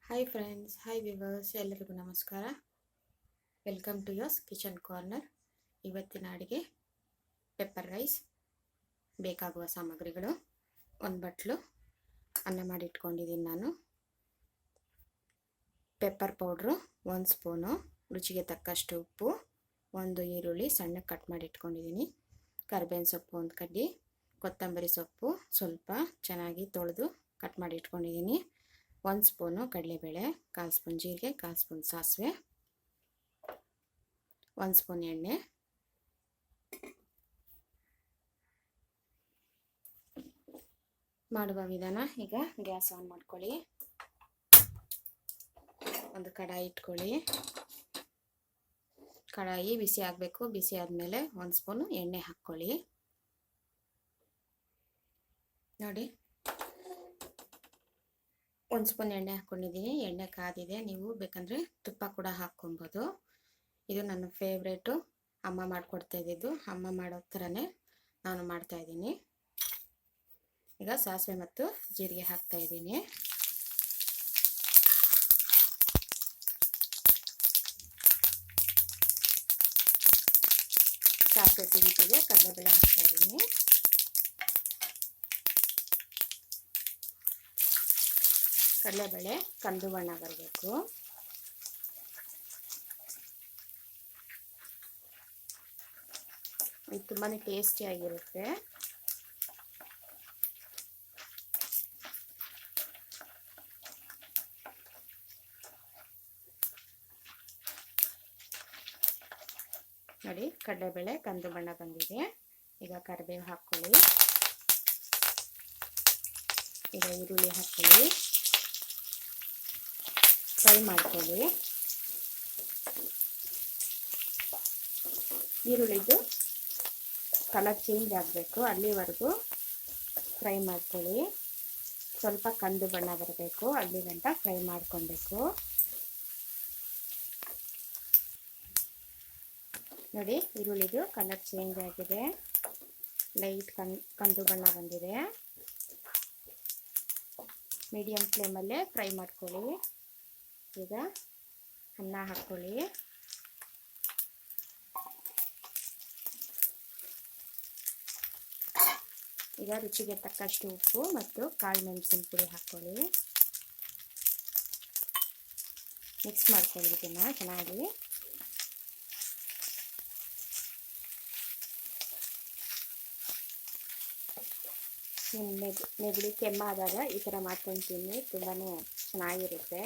Hi friends, hi viewers, ಎಲ್ಲರಿಗೂ ನಮಸ್ಕಾರ. Welcome to yours kitchen corner. ಇವತ್ತಿನ ಅಡುಗೆ ಪೆಪ್ಪರ್ ರೈಸ್. ಬೇಕಾಗುವ ಸಾಮಗ್ರಿಗಳು: ಒಂದು ಬಟ್ಲು ಅನ್ನ ಮಾಡಿಟ್ಕೊಂಡಿದ್ದೀನಿ ನಾನು. ಪೆಪ್ಪರ್ ಪೌಡ್ರು 1 ಸ್ಪೂನು, ರುಚಿಗೆ ತಕ್ಕಷ್ಟು ಉಪ್ಪು, 1 ಈರುಳ್ಳಿ ಸಣ್ಣಗೆ ಕಟ್ ಮಾಡಿ ಇಟ್ಕೊಂಡಿದ್ದೀನಿ, ಕರಿಬೇವಿನ ಸೊಪ್ಪು 1 ಕಡ್ಡಿ, ಕೊತ್ತಂಬರಿ ಸೊಪ್ಪು ಸ್ವಲ್ಪ ಚೆನ್ನಾಗಿ ತೊಳೆದು ಕಟ್ ಮಾಡಿ ಇಟ್ಕೊಂಡಿದ್ದೀನಿ, 1 ಸ್ಪೂನು ಕಡಲೆಬೇಳೆ, 1/4 ಸ್ಪೂನ್ ಜೀರಿಗೆ, 1/4 ಸ್ಪೂನ್ ಸಾಸಿವೆ, 1 ಸ್ಪೂನ್ ಎಣ್ಣೆ. ಮಾಡುವ ವಿಧಾನ: ಈಗ ಗ್ಯಾಸ್ ಆನ್ ಮಾಡ್ಕೊಳ್ಳಿ, ಒಂದು ಕಡಾಯಿ ಇಟ್ಕೊಳ್ಳಿ, ಕಡಾಯಿ ಬಿಸಿ ಆಗಬೇಕು. ಬಿಸಿ ಆದಮೇಲೆ 1 ಸ್ಪೂನು ಎಣ್ಣೆ ಹಾಕ್ಕೊಳ್ಳಿ. ನೋಡಿ, 1 ಸ್ಪೂನ್ ಎಣ್ಣೆ ಹಾಕ್ಕೊಂಡಿದ್ದೀನಿ. ಎಣ್ಣೆ ಕಾದಿದೆ. ನೀವು ಬೇಕಂದರೆ ತುಪ್ಪ ಕೂಡ ಹಾಕ್ಕೊಬೋದು. ಇದು ನನ್ನ ಫೇವ್ರೇಟು, ಅಮ್ಮ ಮಾಡಿಕೊಡ್ತಾ ಇದ್ದಿದ್ದು. ಅಮ್ಮ ಮಾಡೋ ಥರನೇ ನಾನು ಮಾಡ್ತಾಯಿದ್ದೀನಿ. ಈಗ ಸಾಸಿವೆ ಮತ್ತು ಜೀರಿಗೆ ಹಾಕ್ತಾಯಿದ್ದೀನಿ. ಸಾಸಿವೆ ಸಿಗುತ್ತಿದೆ, ಕಡಲೆಬೇಳೆ ಹಾಕ್ತಾಯಿದ್ದೀನಿ. ಕಡಲೆಬೇಳೆ ಕಂದು ಬಣ್ಣ ಬರಬೇಕು. ಇದು ತುಂಬಾ ಟೇಸ್ಟಿಯಾಗಿರುತ್ತೆ. ನೋಡಿ, ಕಡಲೆಬೇಳೆ ಕಂದು ಬಣ್ಣ ಬಂದಿದೆ. ಈಗ ಕರಿಬೇವು ಹಾಕ್ಕೊಳ್ಳಿ. ಈಗ ಈರುಳ್ಳಿ ಹಾಕ್ಕೊಳ್ಳಿ, ಫ್ರೈ ಮಾಡ್ಕೊಳ್ಳಿ. ಈರುಳ್ಳಿದು ಕಲರ್ ಚೇಂಜ್ ಆಗಬೇಕು, ಅಲ್ಲಿವರೆಗೂ ಫ್ರೈ ಮಾಡ್ಕೊಳ್ಳಿ. ಸ್ವಲ್ಪ ಕಂದು ಬಣ್ಣ ಬರಬೇಕು, ಅಲ್ಲಿ ಗಂಟ ಫ್ರೈ ಮಾಡ್ಕೊಬೇಕು. ನೋಡಿ, ಈರುಳ್ಳಿದು ಕಲರ್ ಚೇಂಜ್ ಆಗಿದೆ, ಲೈಟ್ ಕಂದು ಬಣ್ಣ ಬಂದಿದೆ. ಮೀಡಿಯಂ ಫ್ಲೇಮಲ್ಲೇ ಫ್ರೈ ಮಾಡ್ಕೊಳ್ಳಿ. ಈಗ ಅನ್ನ ಹಾಕ್ಕೊಳ್ಳಿ. ಈಗ ರುಚಿಗೆ ತಕ್ಕಷ್ಟು ಉಪ್ಪು ಮತ್ತು ಕಾಳು ಮೆಣಸಿನ ಪುಡಿ ಹಾಕ್ಕೊಳ್ಳಿ. ಮಿಕ್ಸ್ ಮಾಡ್ಕೊಳ್ಳಿ ಇದನ್ನು ಚೆನ್ನಾಗಿ. ನಿಮ್ಮ ನೆಗಡಿ ಕೆಮ್ಮಾದಾಗ ಈ ಥರ ಮಾಡ್ಕೊಂಡು ತಿನ್ನಿ, ತುಂಬಾ ಚೆನ್ನಾಗಿರುತ್ತೆ.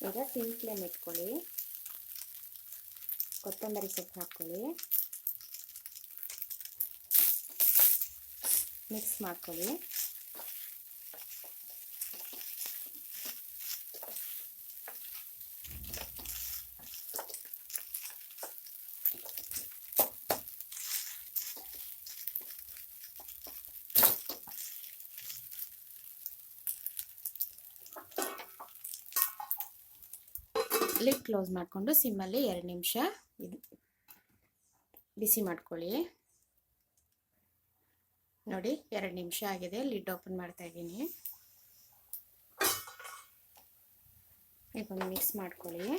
ಈಗ ಸಿಮ್ ಫ್ಲೇಮ್ ಇಟ್ಕೊಳ್ಳಿ. ಕೊತ್ತಂಬರಿ ಸೊಪ್ಪು ಹಾಕ್ಕೊಳ್ಳಿ, ಮಿಕ್ಸ್ ಮಾಡ್ಕೊಳ್ಳಿ. ಲಿಡ್ ಕ್ಲೋಸ್ ಮಾಡಿಕೊಂಡು ಸಿಮ್ಮಲ್ಲಿ 2 ನಿಮಿಷ ಬಿಸಿ ಮಾಡ್ಕೊಳ್ಳಿ. ನೋಡಿ, 2 ನಿಮಿಷ ಆಗಿದೆ. ಲಿಡ್ ಓಪನ್ ಮಾಡ್ತಾ ಇದ್ದೀನಿ. ಈಗ ಒಂದು ಮಿಕ್ಸ್ ಮಾಡ್ಕೊಳ್ಳಿ.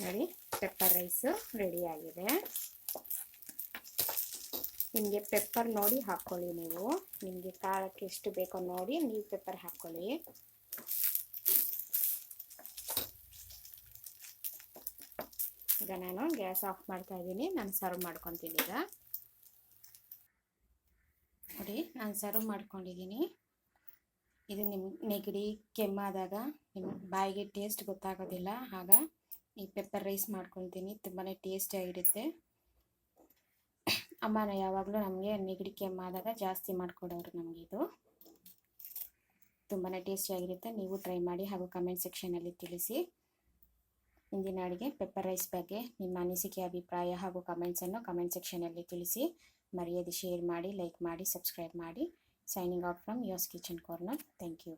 ನೋಡಿ, ಪೆಪ್ಪರ್ ರೈಸು ರೆಡಿ ಆಗಿದೆ. ನಿಮಗೆ ಪೆಪ್ಪರ್ ನೋಡಿ ಹಾಕ್ಕೊಳ್ಳಿ. ನೀವು ನಿಮಗೆ ಖಾರಕ್ಕೆ ಎಷ್ಟು ಬೇಕೋ ನೋಡಿ ನೀವು ಪೆಪ್ಪರ್ ಹಾಕ್ಕೊಳ್ಳಿ. ಈಗ ನಾನು ಗ್ಯಾಸ್ ಆಫ್ ಮಾಡ್ತಾ ಇದ್ದೀನಿ. ನಾನು ಸರ್ವ್ ಮಾಡ್ಕೊತೀನಿ. ಈಗ ನೋಡಿ, ನಾನು ಸರ್ವ್ ಮಾಡ್ಕೊಂಡಿದ್ದೀನಿ. ಇದು ನಿಮ್ಮ ನೆಗಡಿ ಕೆಮ್ಮಾದಾಗ ನಿಮ್ಮ ಬಾಯಿಗೆ ಟೇಸ್ಟ್ ಗೊತ್ತಾಗೋದಿಲ್ಲ, ಆಗ ಈ ಪೆಪ್ಪರ್ ರೈಸ್ ಮಾಡ್ಕೊತೀನಿ. ತುಂಬಾ ಟೇಸ್ಟಿಯಾಗಿರುತ್ತೆ. ಅಮ್ಮನ ಯಾವಾಗಲೂ ನಮಗೆ ನೆಗಡಿ ಕೆಮ್ಮಾದಾಗ ಜಾಸ್ತಿ ಮಾಡಿಕೊಡೋರು ನಮಗೆ. ಇದು ತುಂಬಾ ಟೇಸ್ಟಿಯಾಗಿರುತ್ತೆ. ನೀವು ಟ್ರೈ ಮಾಡಿ ಹಾಗೂ ಕಮೆಂಟ್ ಸೆಕ್ಷನಲ್ಲಿ ತಿಳಿಸಿ. ಇಂದಿನ ಅಡುಗೆ ಪೆಪ್ಪರ್ ರೈಸ್ ಬಗ್ಗೆ ನಿಮ್ಮ ಅನಿಸಿಕೆ ಅಭಿಪ್ರಾಯ ಹಾಗೂ ಕಮೆಂಟ್ಸನ್ನು ಕಮೆಂಟ್ ಸೆಕ್ಷನಲ್ಲಿ ತಿಳಿಸಿ. ಮರೆಯದೆ ಶೇರ್ ಮಾಡಿ, ಲೈಕ್ ಮಾಡಿ, ಸಬ್ಸ್ಕ್ರೈಬ್ ಮಾಡಿ. Signing out from yours kitchen corner. Thank you.